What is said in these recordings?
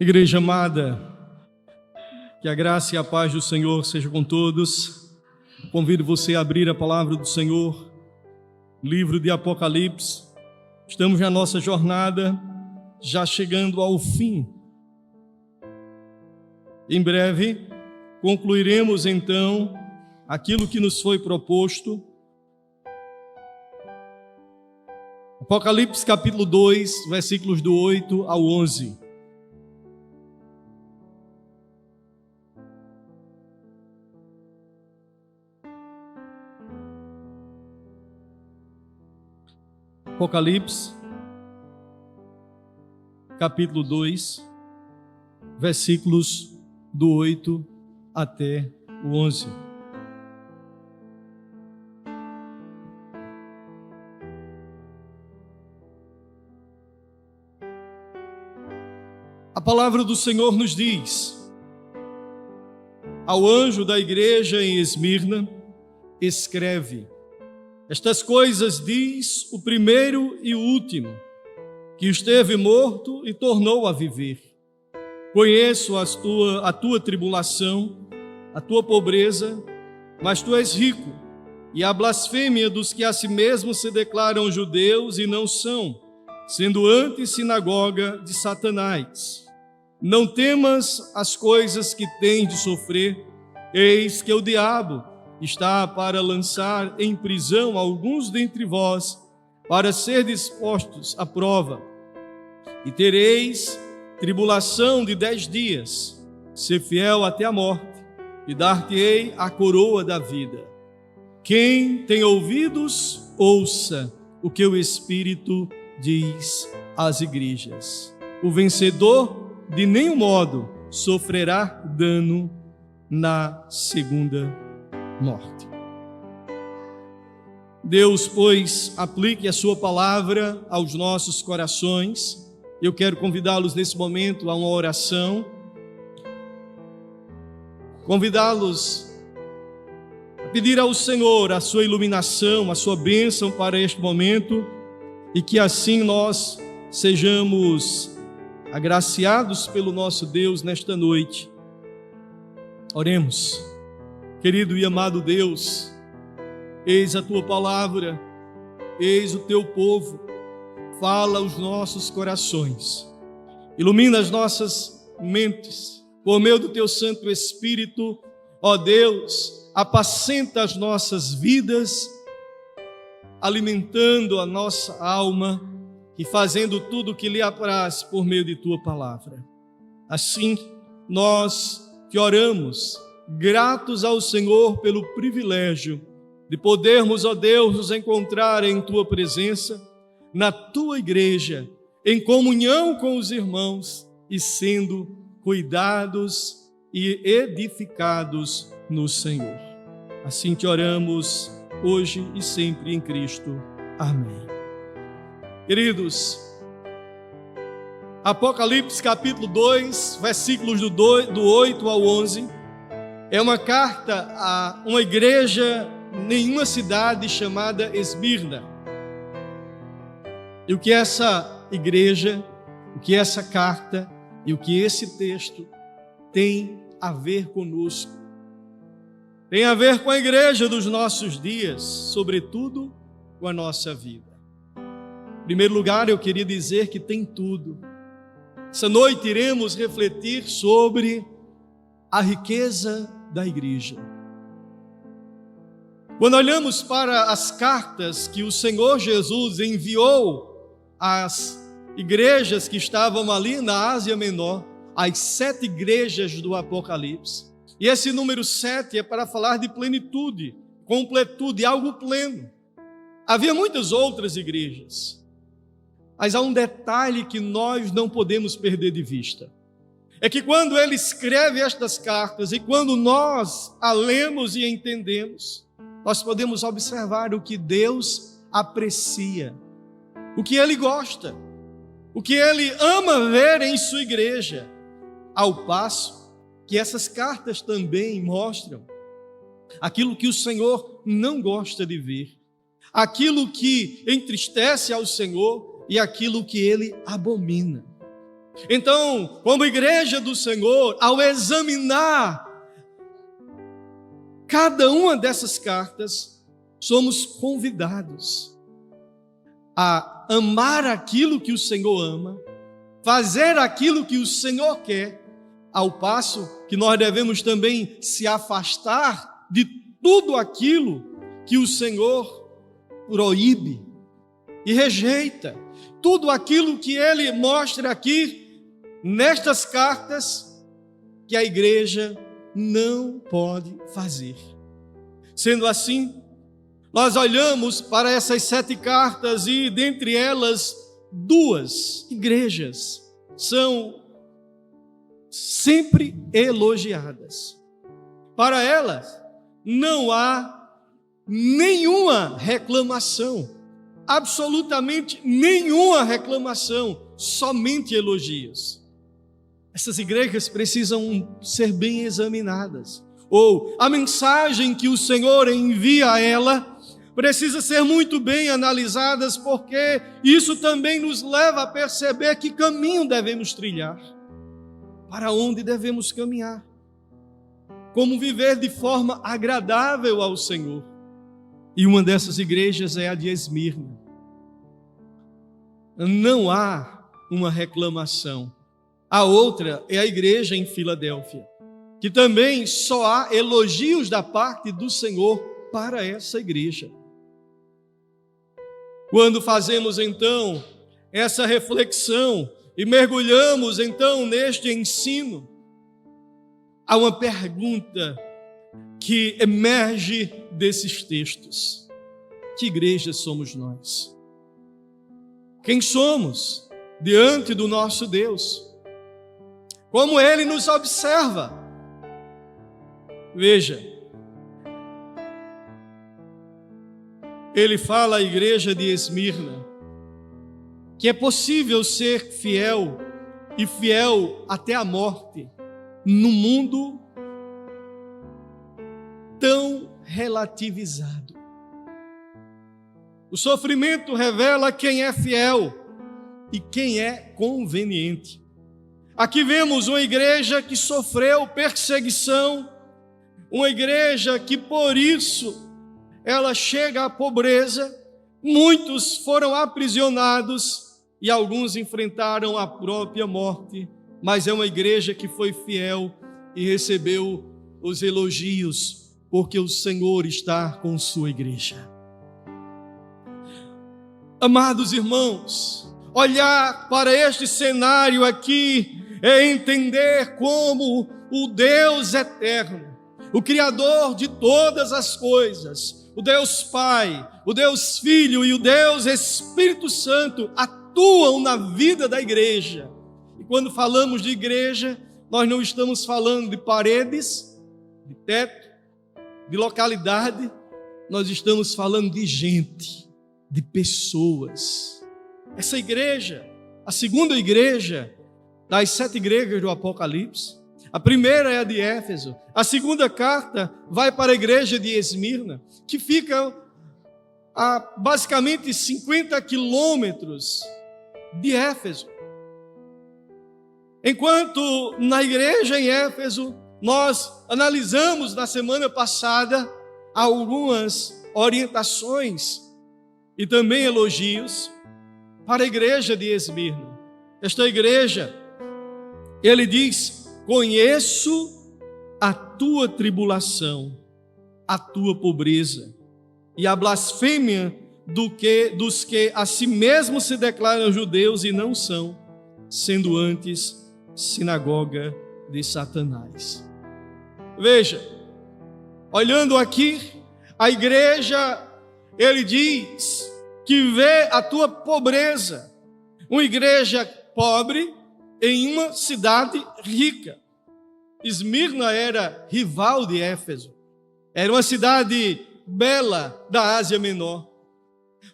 Igreja amada, que a graça e a paz do Senhor seja com todos. Convido você a abrir a palavra do Senhor, livro de Apocalipse. Estamos na nossa jornada, já chegando ao fim. Em breve, concluiremos então aquilo que nos foi proposto. Apocalipse capítulo 2, versículos do 8 ao 11. Apocalipse, capítulo 2, versículos do 8 até o 11. A palavra do Senhor nos diz: ao anjo da igreja em Esmirna, escreve: estas coisas diz o primeiro e o último, que esteve morto e tornou a viver. Conheço a tua tribulação, a tua pobreza, mas tu és rico, e a blasfêmia dos que a si mesmos se declaram judeus e não são, sendo antes sinagoga de Satanás. Não temas as coisas que tens de sofrer, eis que o diabo está para lançar em prisão alguns dentre vós, para ser dispostos à prova. E tereis tribulação de 10 dias, ser fiel até a morte, e dar-te-ei a coroa da vida. Quem tem ouvidos, ouça o que o Espírito diz às igrejas. O vencedor de nenhum modo sofrerá dano na segunda morte. Deus, pois, aplique a sua palavra aos nossos corações. Eu quero convidá-los nesse momento a uma oração, convidá-los a pedir ao Senhor a sua iluminação, a sua bênção para este momento, e que assim nós sejamos agraciados pelo nosso Deus nesta noite. Oremos. Querido e amado Deus, eis a tua palavra, eis o teu povo, fala aos nossos corações, ilumina as nossas mentes, por meio do teu Santo Espírito, ó Deus, apacenta as nossas vidas, alimentando a nossa alma e fazendo tudo o que lhe apraz por meio de tua palavra. Assim, nós te oramos, gratos ao Senhor pelo privilégio de podermos, ó Deus, nos encontrar em tua presença, na tua igreja, em comunhão com os irmãos e sendo cuidados e edificados no Senhor. Assim te oramos hoje e sempre em Cristo. Amém. Queridos, Apocalipse capítulo 2, versículos do 8 ao 11, é uma carta a uma igreja em uma cidade chamada Esmirna. E o que essa igreja, o que essa carta e o que esse texto tem a ver conosco? Tem a ver com a igreja dos nossos dias, sobretudo com a nossa vida. Em primeiro lugar, eu queria dizer que tem tudo. Essa noite iremos refletir sobre a riqueza da igreja. Quando olhamos para as cartas que o Senhor Jesus enviou às igrejas que estavam ali na Ásia Menor, as 7 igrejas do Apocalipse, e esse número 7 é para falar de plenitude, completude, algo pleno. Havia muitas outras igrejas, mas há um detalhe que nós não podemos perder de vista. É que quando ele escreve estas cartas e quando nós a lemos e entendemos, nós podemos observar o que Deus aprecia, o que Ele gosta, o que Ele ama ver em sua igreja, ao passo que essas cartas também mostram aquilo que o Senhor não gosta de ver, aquilo que entristece ao Senhor e aquilo que Ele abomina. Então, como igreja do Senhor, ao examinar cada uma dessas cartas, somos convidados a amar aquilo que o Senhor ama, fazer aquilo que o Senhor quer, ao passo que nós devemos também se afastar de tudo aquilo que o Senhor proíbe e rejeita. Tudo aquilo que Ele mostra aqui nestas cartas que a igreja não pode fazer. Sendo assim, nós olhamos para essas 7 cartas e dentre elas 2 igrejas são sempre elogiadas. Para elas não há nenhuma reclamação, absolutamente nenhuma reclamação, somente elogios. Essas igrejas precisam ser bem examinadas, ou a mensagem que o Senhor envia a ela precisa ser muito bem analisadas, porque isso também nos leva a perceber que caminho devemos trilhar, para onde devemos caminhar, como viver de forma agradável ao Senhor. E uma dessas igrejas é a de Esmirna. Não há uma reclamação. A outra é a igreja em Filadélfia, que também só há elogios da parte do Senhor para essa igreja. Quando fazemos então essa reflexão e mergulhamos então neste ensino, há uma pergunta que emerge desses textos: que igreja somos nós? Quem somos diante do nosso Deus? Como Ele nos observa? Veja, Ele fala à igreja de Esmirna que é possível ser fiel e fiel até a morte num mundo tão relativizado. O sofrimento revela quem é fiel e quem é conveniente. Aqui vemos uma igreja que sofreu perseguição, uma igreja que por isso ela chega à pobreza, muitos foram aprisionados e alguns enfrentaram a própria morte, mas é uma igreja que foi fiel e recebeu os elogios, porque o Senhor está com sua igreja. Amados irmãos, olhar para este cenário aqui é entender como o Deus eterno, o Criador de todas as coisas, o Deus Pai, o Deus Filho e o Deus Espírito Santo atuam na vida da igreja. E quando falamos de igreja, nós não estamos falando de paredes, de teto, de localidade, nós estamos falando de gente, de pessoas. Essa igreja, a segunda igreja das 7 igrejas do Apocalipse, a primeira é a de Éfeso, a segunda carta vai para a igreja de Esmirna, que fica a basicamente 50 quilômetros de Éfeso. Enquanto na igreja em Éfeso, nós analisamos na semana passada algumas orientações e também elogios para a igreja de Esmirna. Esta igreja, ele diz: conheço a tua tribulação, a tua pobreza e a blasfêmia dos que a si mesmos se declaram judeus e não são, sendo antes sinagoga de Satanás. Veja, olhando aqui, a igreja, ele diz que vê a tua pobreza, uma igreja pobre em uma cidade rica. Esmirna era rival de Éfeso, era uma cidade bela da Ásia Menor.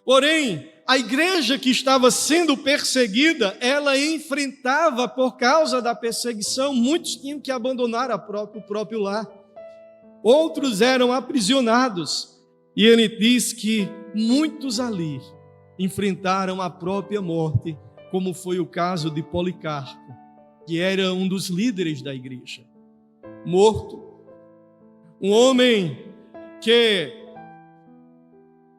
Porém, a igreja que estava sendo perseguida, ela enfrentava, por causa da perseguição, muitos tinham que abandonar o próprio lar. Outros eram aprisionados. E ele diz que muitos ali enfrentaram a própria morte, como foi o caso de Policarpo, que era um dos líderes da igreja, morto. Um homem que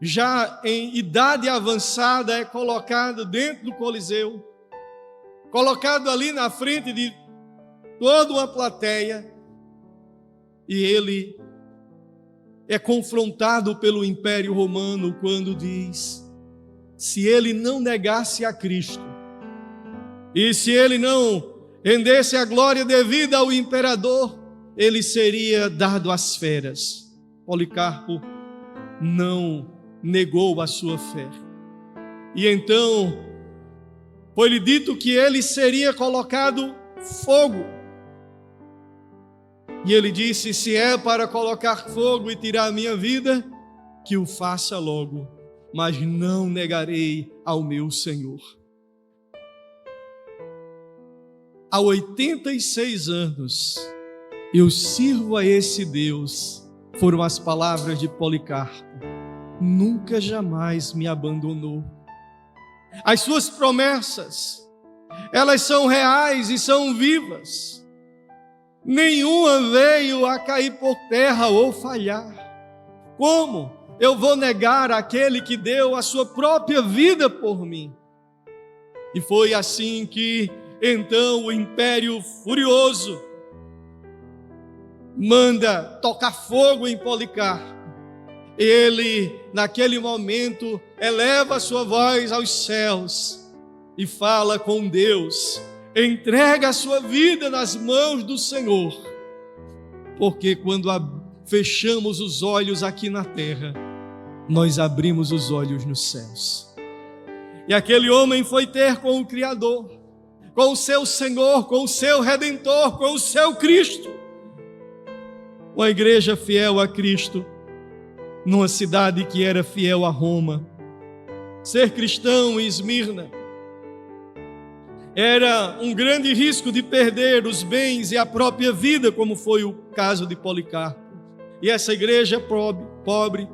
já em idade avançada é colocado dentro do Coliseu, colocado ali na frente de toda uma plateia, e ele é confrontado pelo Império Romano quando diz: se ele não negasse a Cristo, e se ele não rendesse a glória devida ao imperador, ele seria dado às feras. Policarpo não negou a sua fé. E então foi-lhe dito que ele seria colocado fogo. E ele disse: se é para colocar fogo e tirar a minha vida, que o faça logo, mas não negarei ao meu Senhor. Há 86 anos eu sirvo a esse Deus, foram as palavras de Policarpo. Nunca jamais me abandonou. As suas promessas, elas são reais e são vivas. Nenhuma veio a cair por terra ou falhar. Como eu vou negar aquele que deu a sua própria vida por mim? E foi assim que então o Império furioso manda tocar fogo em Policarpo. Ele, naquele momento, eleva a sua voz aos céus e fala com Deus, entrega a sua vida nas mãos do Senhor, porque quando fechamos os olhos aqui na terra, nós abrimos os olhos nos céus. E aquele homem foi ter com o Criador, com o seu Senhor, com o seu Redentor, com o seu Cristo. Uma igreja fiel a Cristo, numa cidade que era fiel a Roma. Ser cristão em Esmirna era um grande risco de perder os bens e a própria vida, como foi o caso de Policarpo. E essa igreja pobre,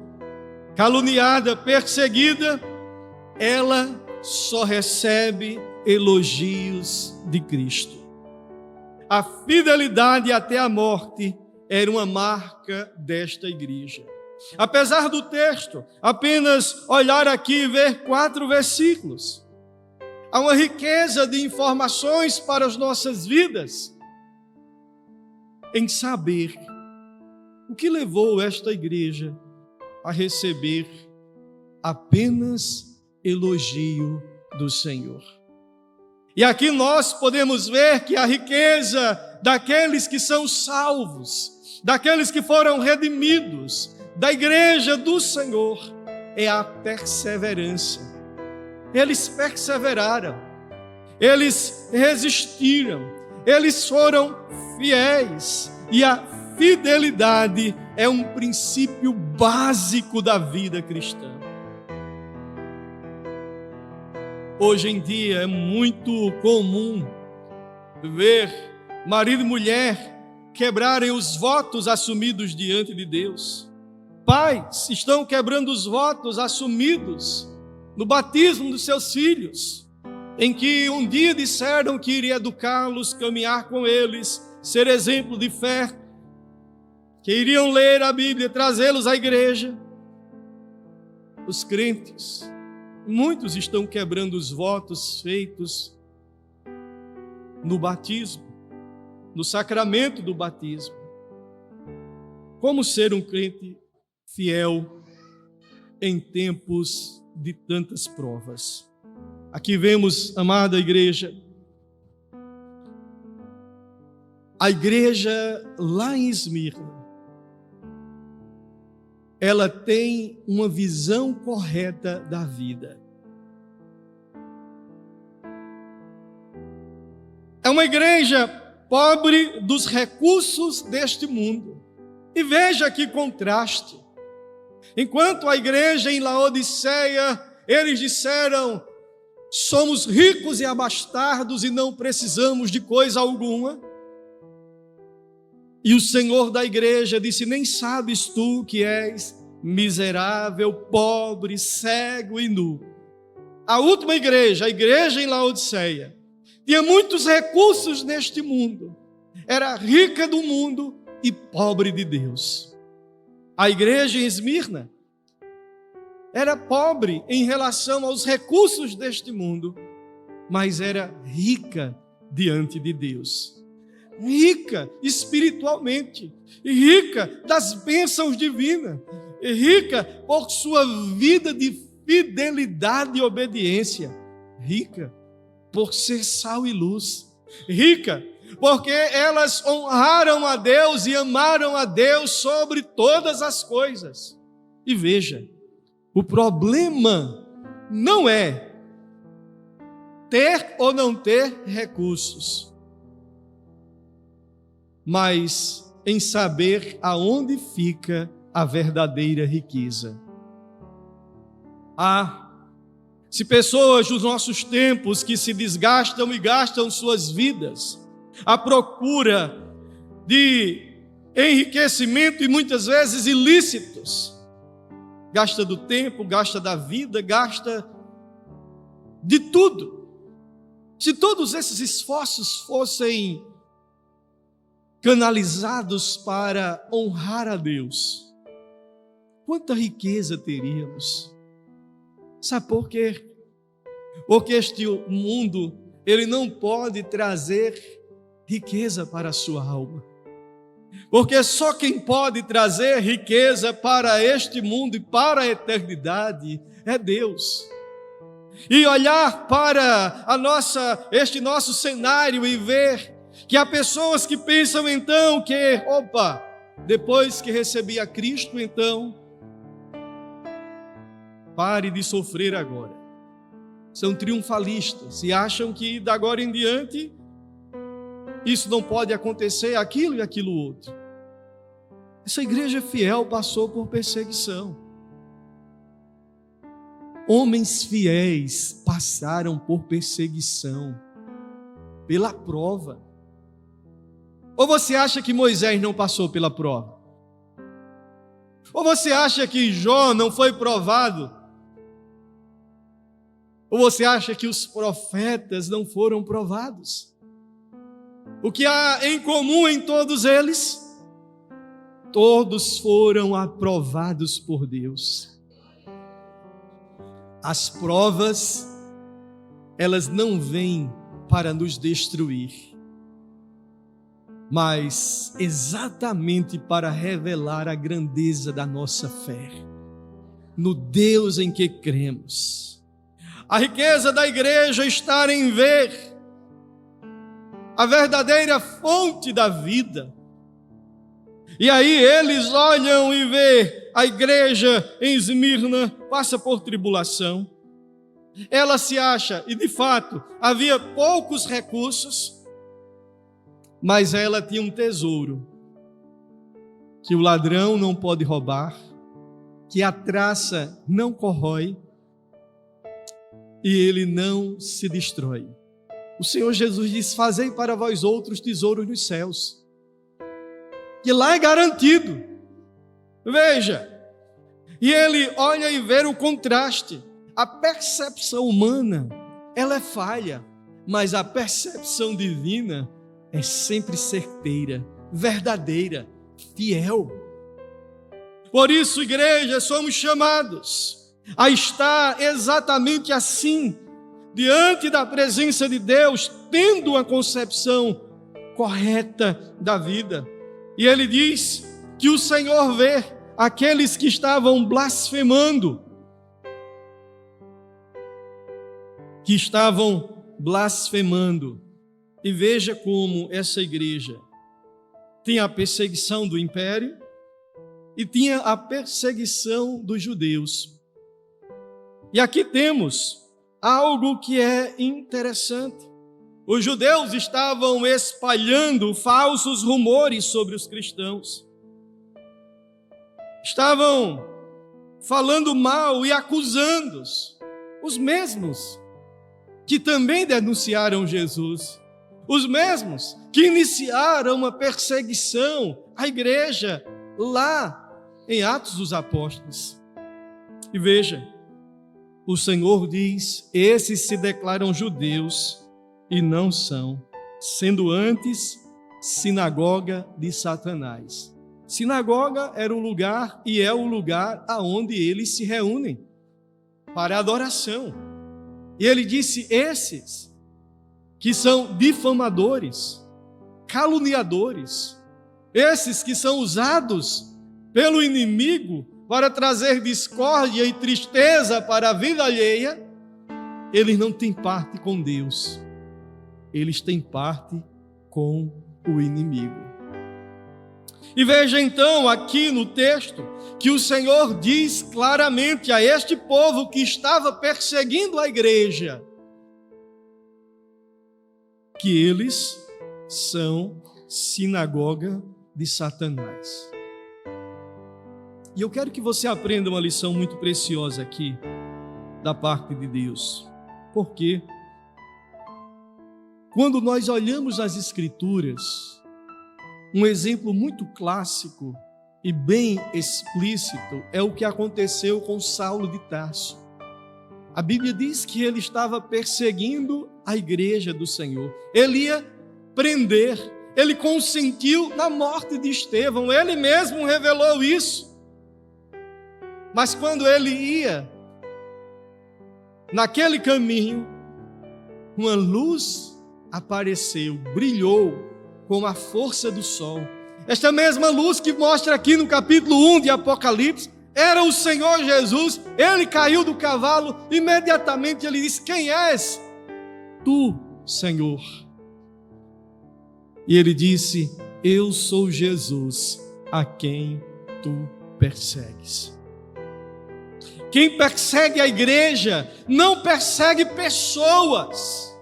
caluniada, perseguida, ela só recebe elogios de Cristo. A fidelidade até a morte era uma marca desta igreja. Apesar do texto apenas olhar aqui e ver 4 versículos, há uma riqueza de informações para as nossas vidas em saber o que levou esta igreja a receber apenas elogio do Senhor. E aqui nós podemos ver que a riqueza daqueles que são salvos, daqueles que foram redimidos, da igreja do Senhor, é a perseverança. Eles perseveraram, eles resistiram, eles foram fiéis, e a fidelidade é um princípio básico da vida cristã. Hoje em dia é muito comum ver marido e mulher quebrarem os votos assumidos diante de Deus. Pais estão quebrando os votos assumidos no batismo dos seus filhos, em que um dia disseram que iria educá-los, caminhar com eles, ser exemplo de fé, que iriam ler a Bíblia, trazê-los à igreja. Os crentes, muitos estão quebrando os votos feitos no batismo, no sacramento do batismo. Como ser um crente fiel em tempos de tantas provas? Aqui vemos, amada igreja, a igreja lá em Esmirna, ela tem uma visão correta da vida. É uma igreja pobre dos recursos deste mundo. E veja que contraste. Enquanto a igreja em Laodiceia, eles disseram: somos ricos e abastados e não precisamos de coisa alguma. E o Senhor da igreja disse: nem sabes tu que és miserável, pobre, cego e nu. A última igreja, a igreja em Laodiceia, tinha muitos recursos neste mundo, era rica do mundo e pobre de Deus. A igreja em Esmirna era pobre em relação aos recursos deste mundo, mas era rica diante de Deus. Rica espiritualmente, rica das bênçãos divinas, rica por sua vida de fidelidade e obediência, rica por ser sal e luz, rica porque elas honraram a Deus e amaram a Deus sobre todas as coisas. E veja, o problema não é ter ou não ter recursos, mas em saber aonde fica a verdadeira riqueza. Se pessoas dos nossos tempos que se desgastam e gastam suas vidas à procura de enriquecimento e muitas vezes ilícitos, gasta do tempo, gasta da vida, gasta de tudo. Se todos esses esforços fossem canalizados para honrar a Deus, quanta riqueza teríamos? Sabe por quê? Porque este mundo, ele não pode trazer riqueza para a sua alma. Porque só quem pode trazer riqueza para este mundo e para a eternidade é Deus. E olhar para este nosso cenário e ver que há pessoas que pensam então que, depois que recebi a Cristo, então, pare de sofrer agora. São triunfalistas e acham que de agora em diante isso não pode acontecer, aquilo e aquilo outro. Essa igreja fiel passou por perseguição. Homens fiéis passaram por perseguição, pela prova. Ou você acha que Moisés não passou pela prova? Ou você acha que Jó não foi provado? Ou você acha que os profetas não foram provados? O que há em comum em todos eles? Todos foram aprovados por Deus. As provas, elas não vêm para nos destruir, mas exatamente para revelar a grandeza da nossa fé, no Deus em que cremos. A riqueza da igreja está em ver a verdadeira fonte da vida. E aí eles olham e vê a igreja em Esmirna passa por tribulação. Ela se acha, e de fato havia poucos recursos, mas ela tinha um tesouro que o ladrão não pode roubar, que a traça não corrói e ele não se destrói. O Senhor Jesus diz: fazei para vós outros tesouros nos céus, que lá é garantido. Veja, e ele olha e vê o contraste. A percepção humana, ela é falha, mas a percepção divina é sempre certeira, verdadeira, fiel. Por isso, igreja, somos chamados a estar exatamente assim, diante da presença de Deus, tendo uma concepção correta da vida. E ele diz que o Senhor vê aqueles que estavam blasfemando, E veja como essa igreja tinha a perseguição do império e tinha a perseguição dos judeus. E aqui temos algo que é interessante. Os judeus estavam espalhando falsos rumores sobre os cristãos. Estavam falando mal e acusando os mesmos que também denunciaram Jesus, os mesmos que iniciaram uma perseguição à igreja lá em Atos dos Apóstolos. E veja, o Senhor diz: esses se declaram judeus e não são, sendo antes sinagoga de Satanás. Sinagoga era o lugar e é o lugar aonde eles se reúnem para adoração. E ele disse: esses que são difamadores, caluniadores, esses que são usados pelo inimigo para trazer discórdia e tristeza para a vida alheia, eles não têm parte com Deus, eles têm parte com o inimigo. E veja então aqui no texto que o Senhor diz claramente a este povo que estava perseguindo a igreja que eles são sinagoga de Satanás. E eu quero que você aprenda uma lição muito preciosa aqui da parte de Deus. Porque quando nós olhamos as Escrituras, um exemplo muito clássico e bem explícito é o que aconteceu com Saulo de Tarso. A Bíblia diz que ele estava perseguindo a igreja do Senhor. Ele ia prender, ele consentiu na morte de Estevão, ele mesmo revelou isso. Mas quando ele ia naquele caminho, uma luz apareceu, brilhou com a força do sol. Esta mesma luz que mostra aqui no capítulo 1 de Apocalipse, era o Senhor Jesus. Ele caiu do cavalo, imediatamente ele disse: quem és? Tu, Senhor. E ele disse: eu sou Jesus, a quem tu persegues. Quem persegue a igreja não persegue pessoas,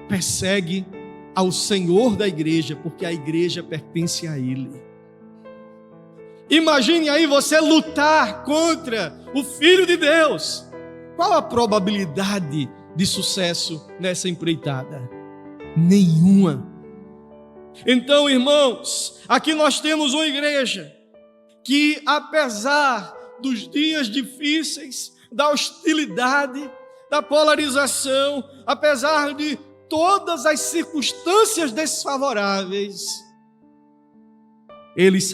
persegue ao Senhor da igreja, porque a igreja pertence a Ele. Imagine aí você lutar contra o Filho de Deus. Qual a probabilidade de sucesso nessa empreitada? Nenhuma. Então, irmãos, aqui nós temos uma igreja que, apesar dos dias difíceis, da hostilidade, da polarização, apesar de todas as circunstâncias desfavoráveis, eles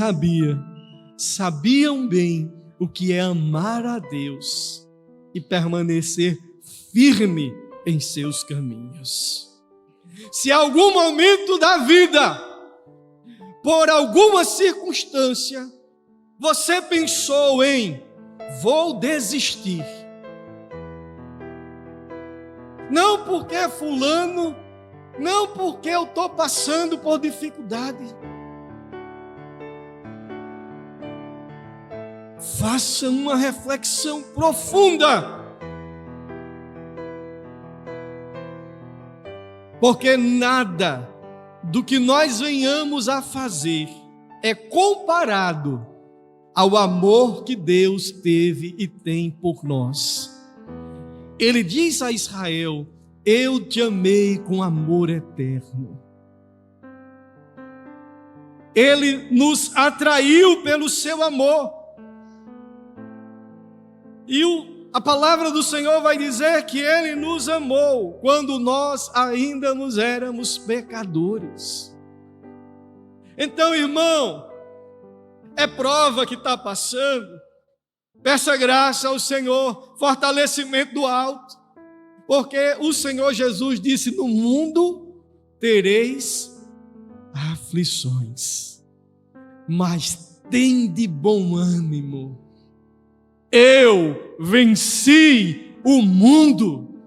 sabiam bem o que é amar a Deus e permanecer firme em seus caminhos. Se algum momento da vida, por alguma circunstância, você pensou em vou desistir, não porque fulano, não porque eu estou passando por dificuldade, faça uma reflexão profunda, porque nada do que nós venhamos a fazer é comparado ao amor que Deus teve e tem por nós. Ele diz a Israel: eu te amei com amor eterno. Ele nos atraiu pelo seu amor. E a palavra do Senhor vai dizer que Ele nos amou quando nós ainda nos éramos pecadores. Então, irmão, é prova que está passando, peça graça ao Senhor, fortalecimento do alto, porque o Senhor Jesus disse: no mundo tereis aflições, mas tende bom ânimo, eu venci o mundo,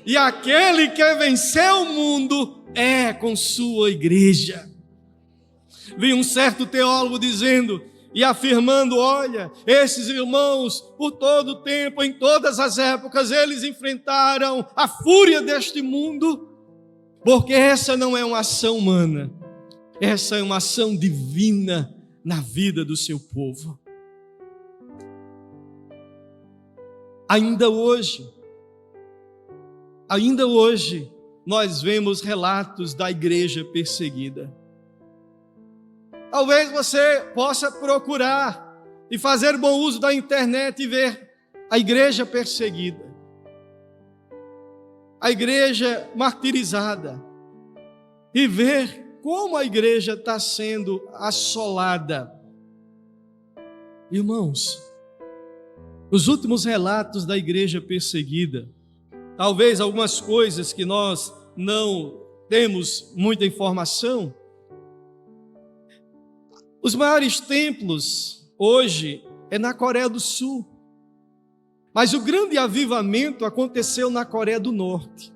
e aquele que venceu o mundo é com sua igreja. Vi um certo teólogo dizendo e afirmando: olha, esses irmãos, por todo o tempo, em todas as épocas, eles enfrentaram a fúria deste mundo, porque essa não é uma ação humana, essa é uma ação divina na vida do seu povo. Ainda hoje, nós vemos relatos da igreja perseguida. Talvez você possa procurar e fazer bom uso da internet e ver a igreja perseguida. a igreja martirizada e ver como a igreja está sendo assolada. Irmãos, os últimos relatos da igreja perseguida, talvez algumas coisas que nós não temos muita informação. Os maiores templos hoje é na Coreia do Sul, mas o grande avivamento aconteceu na Coreia do Norte.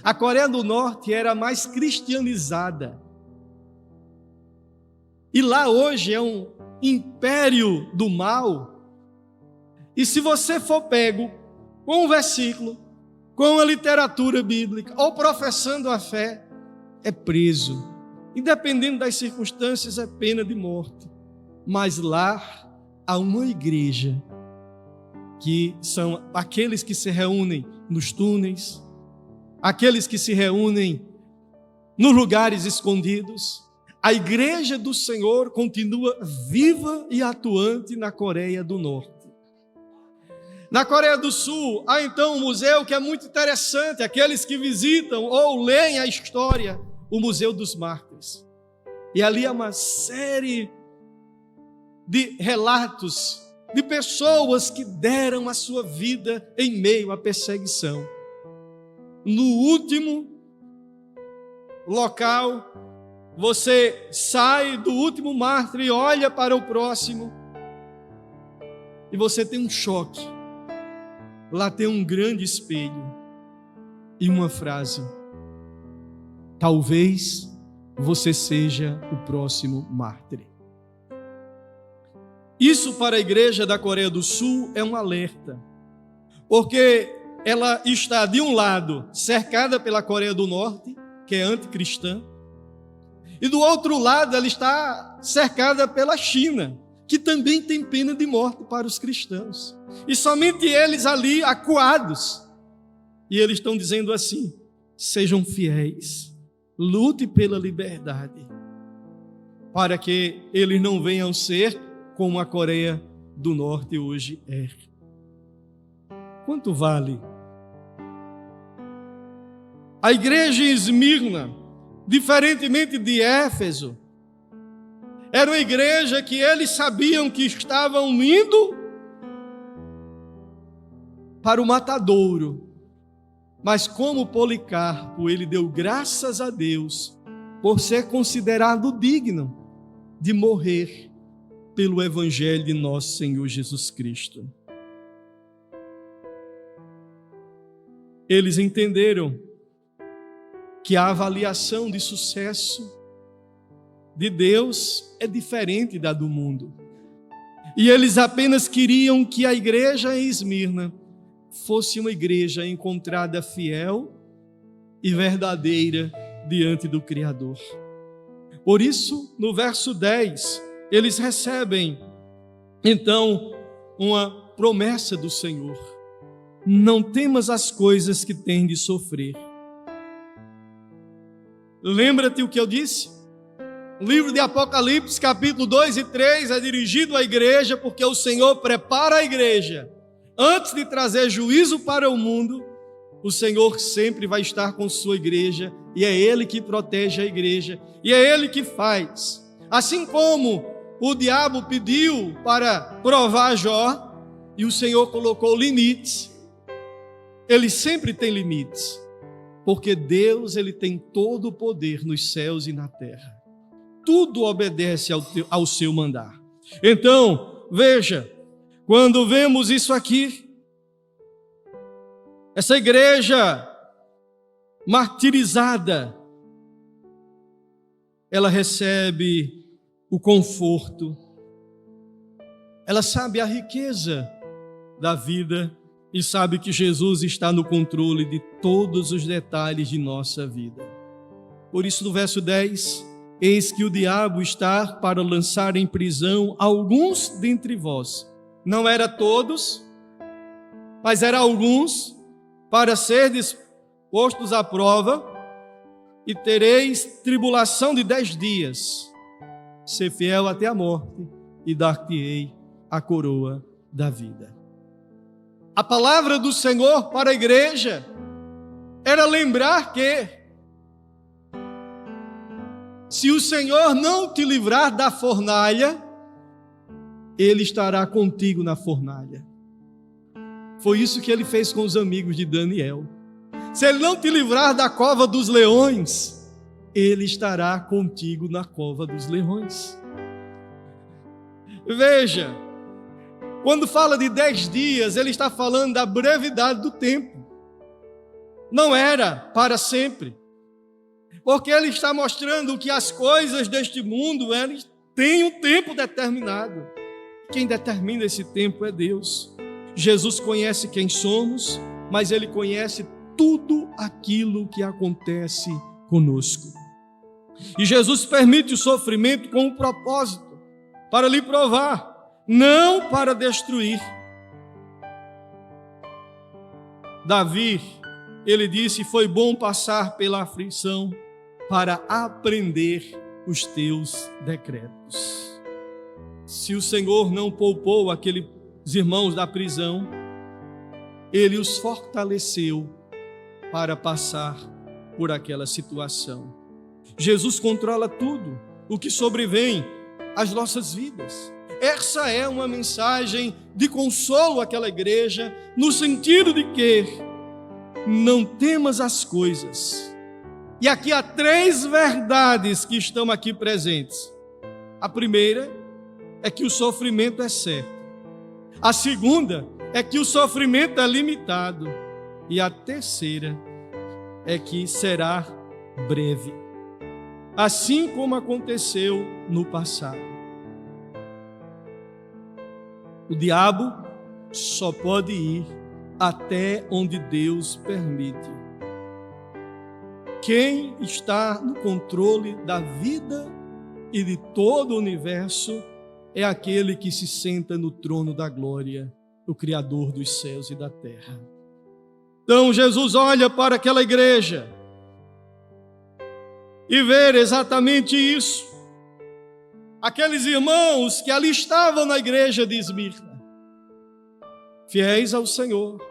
A Coreia do Norte era mais cristianizada. E lá hoje é um império do mal. E se você for pego com um versículo, com a literatura bíblica, ou professando a fé, é preso. Independente das circunstâncias, é pena de morte. Mas lá há uma igreja, que são aqueles que se reúnem nos túneis, aqueles que se reúnem nos lugares escondidos. A igreja do Senhor continua viva e atuante na Coreia do Norte. Na Coreia do Sul, há então um museu que é muito interessante. Aqueles que visitam ou leem a história, o Museu dos Mártires. E ali há uma série de relatos de pessoas que deram a sua vida em meio à perseguição. No último local, você sai do último mártir e olha para o próximo, e você tem um choque. Lá tem um grande espelho e uma frase: talvez você seja o próximo mártir. Isso para a igreja da Coreia do Sul é um alerta, porque ela está de um lado cercada pela Coreia do Norte, que é anticristã, e do outro lado ela está cercada pela China, que também tem pena de morte para os cristãos. E somente eles ali acuados. E eles estão dizendo assim: sejam fiéis, lute pela liberdade, para que eles não venham ser como a Coreia do Norte hoje é. Quanto vale? A igreja em Esmirna, diferentemente de Éfeso, era uma igreja que eles sabiam que estavam indo para o matadouro. Mas como Policarpo, ele deu graças a Deus por ser considerado digno de morrer pelo evangelho de nosso Senhor Jesus Cristo. Eles entenderam que a avaliação de sucesso de Deus é diferente da do mundo. E eles apenas queriam que a igreja em Esmirna fosse uma igreja encontrada fiel e verdadeira diante do Criador. Por isso, no verso 10, eles recebem, então, uma promessa do Senhor: não temas as coisas que tens de sofrer. Lembra-te o que eu disse? O livro de Apocalipse, capítulo 2 e 3, é dirigido à igreja, porque o Senhor prepara a igreja. Antes de trazer juízo para o mundo, o Senhor sempre vai estar com sua igreja, e é Ele que protege a igreja, e é Ele que faz. Assim como o diabo pediu para provar Jó, e o Senhor colocou limites, Ele sempre tem limites, porque Deus, Ele tem todo o poder nos céus e na terra. Tudo obedece ao seu mandar. Então, veja, quando vemos isso aqui, essa igreja martirizada, ela recebe o conforto, ela sabe a riqueza da vida e sabe que Jesus está no controle de todos os detalhes de nossa vida. Por isso, no verso 10, eis que o diabo está para lançar em prisão alguns dentre vós. Não era todos, mas era alguns, para serdes postos à prova, e tereis tribulação de 10 dias. Ser fiel até a morte, e dar-te-ei a coroa da vida. A palavra do Senhor para a igreja era lembrar que se o Senhor não te livrar da fornalha, Ele estará contigo na fornalha. Foi isso que Ele fez com os amigos de Daniel. Se Ele não te livrar da cova dos leões, Ele estará contigo na cova dos leões. Veja, quando fala de 10 dias, Ele está falando da brevidade do tempo. Não era para sempre. Porque Ele está mostrando que as coisas deste mundo, elas têm um tempo determinado. Quem determina esse tempo é Deus. Jesus conhece quem somos, mas Ele conhece tudo aquilo que acontece conosco. E Jesus permite o sofrimento com um propósito, para lhe provar, não para destruir. Davi, ele disse: foi bom passar pela aflição para aprender os teus decretos. Se o Senhor não poupou aqueles irmãos da prisão, Ele os fortaleceu para passar por aquela situação. Jesus controla tudo o que sobrevém às nossas vidas. Essa é uma mensagem de consolo àquela igreja, no sentido de que não temas as coisas. E aqui há 3 verdades que estão aqui presentes. A primeira é que o sofrimento é certo. A segunda é que o sofrimento é limitado. E a terceira é que será breve. Assim como aconteceu no passado. O diabo só pode ir até onde Deus permite. Quem está no controle da vida e de todo o universo é aquele que se senta no trono da glória, o Criador dos céus e da terra. Então Jesus olha para aquela igreja e vê exatamente isso. Aqueles irmãos que ali estavam na igreja de Esmirna, fiéis ao Senhor,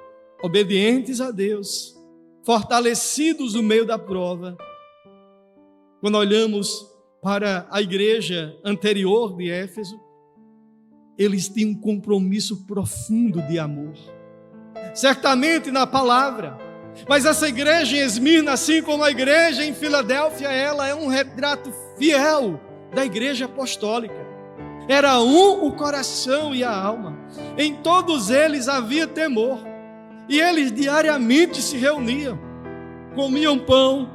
obedientes a Deus, fortalecidos no meio da prova. Quando olhamos para a igreja anterior de Éfeso, eles têm um compromisso profundo de amor, certamente na palavra, mas essa igreja em Esmirna, assim como a igreja em Filadélfia, ela é um retrato fiel da igreja apostólica. Era um o coração e a alma, em todos eles havia temor, e eles diariamente se reuniam, comiam pão,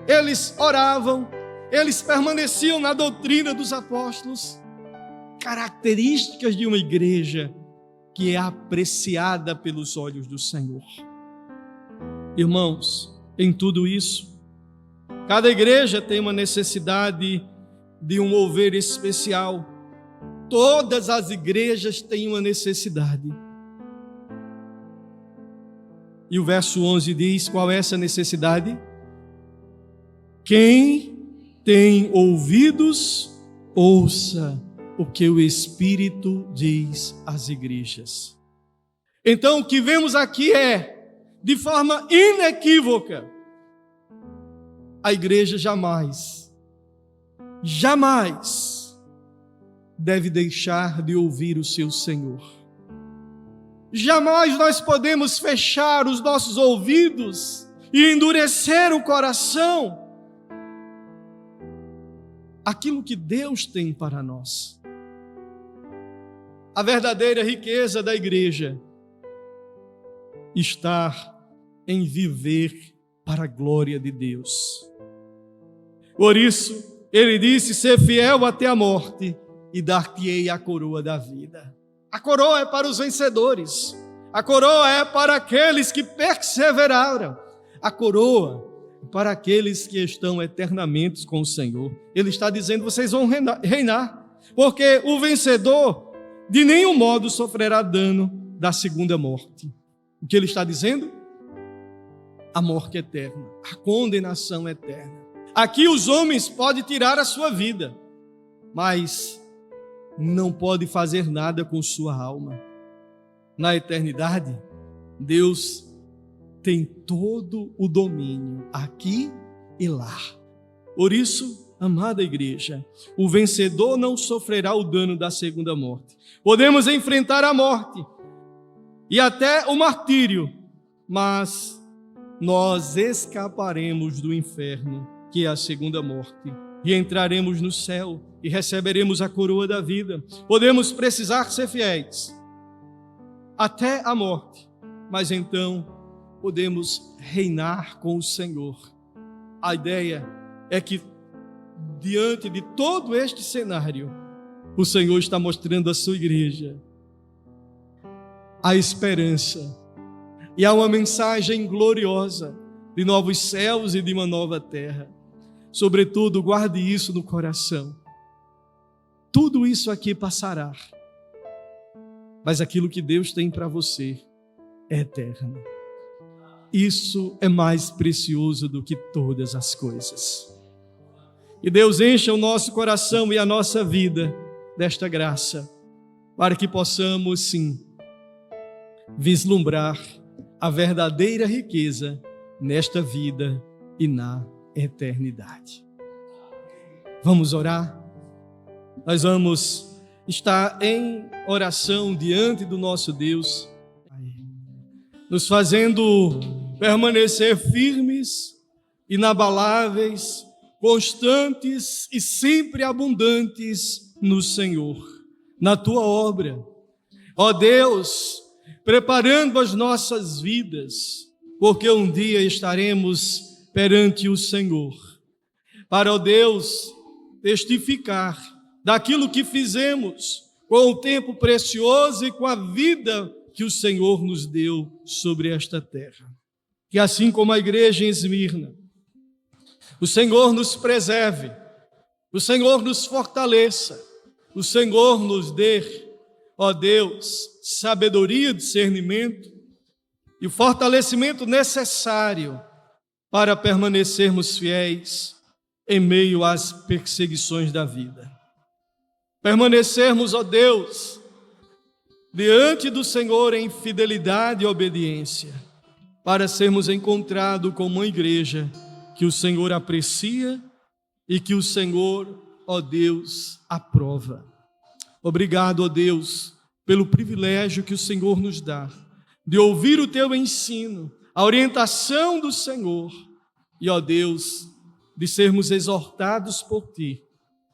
eles oravam, eles permaneciam na doutrina dos apóstolos. Características de uma igreja que é apreciada pelos olhos do Senhor. Irmãos, em tudo isso, cada igreja tem uma necessidade de um mover especial. Todas as igrejas têm uma necessidade. E o verso 11 diz: qual é essa necessidade? Quem tem ouvidos, ouça o que o Espírito diz às igrejas. Então, o que vemos aqui é, de forma inequívoca, a igreja jamais deve deixar de ouvir o seu Senhor. Jamais nós podemos fechar os nossos ouvidos e endurecer o coração aquilo que Deus tem para nós. A verdadeira riqueza da igreja está em viver para a glória de Deus. Por isso, ele disse: ser fiel até a morte e dar-te-ei a coroa da vida. A coroa é para os vencedores. A coroa é para aqueles que perseveraram. A coroa é para aqueles que estão eternamente com o Senhor. Ele está dizendo: vocês vão reinar, porque o vencedor de nenhum modo sofrerá dano da segunda morte. O que ele está dizendo? A morte eterna, a condenação eterna. Aqui os homens podem tirar a sua vida, mas não pode fazer nada com sua alma. Na eternidade, Deus tem todo o domínio aqui e lá. Por isso, amada igreja, o vencedor não sofrerá o dano da segunda morte. Podemos enfrentar a morte e até o martírio, mas nós escaparemos do inferno, que é a segunda morte, e entraremos no céu e receberemos a coroa da vida. Podemos precisar ser fiéis até a morte, mas então podemos reinar com o Senhor. A ideia é que, diante de todo este cenário, o Senhor está mostrando à sua igreja a esperança, e há uma mensagem gloriosa de novos céus e de uma nova terra. Sobretudo, guarde isso no coração. Tudo isso aqui passará, mas aquilo que Deus tem para você é eterno. Isso é mais precioso do que todas as coisas. E Deus encha o nosso coração e a nossa vida desta graça, para que possamos, sim, vislumbrar a verdadeira riqueza nesta vida e na eternidade. Vamos orar? Nós vamos estar em oração diante do nosso Deus, nos fazendo permanecer firmes, inabaláveis, constantes e sempre abundantes no Senhor, na Tua obra. Ó Deus, preparando as nossas vidas, porque um dia estaremos perante o Senhor, para, ó Deus, testificar daquilo que fizemos com o tempo precioso e com a vida que o Senhor nos deu sobre esta terra. Que assim como a igreja em Esmirna, o Senhor nos preserve, o Senhor nos fortaleça, o Senhor nos dê, ó Deus, sabedoria, discernimento e o fortalecimento necessário para permanecermos fiéis em meio às perseguições da vida. Permanecermos, ó Deus, diante do Senhor em fidelidade e obediência, para sermos encontrados como uma igreja que o Senhor aprecia e que o Senhor, ó Deus, aprova. Obrigado, ó Deus, pelo privilégio que o Senhor nos dá de ouvir o Teu ensino, a orientação do Senhor e, ó Deus, de sermos exortados por Ti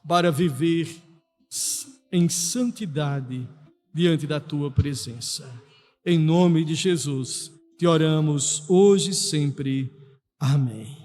para viver em santidade diante da Tua presença. Em nome de Jesus, Te oramos hoje e sempre. Amém.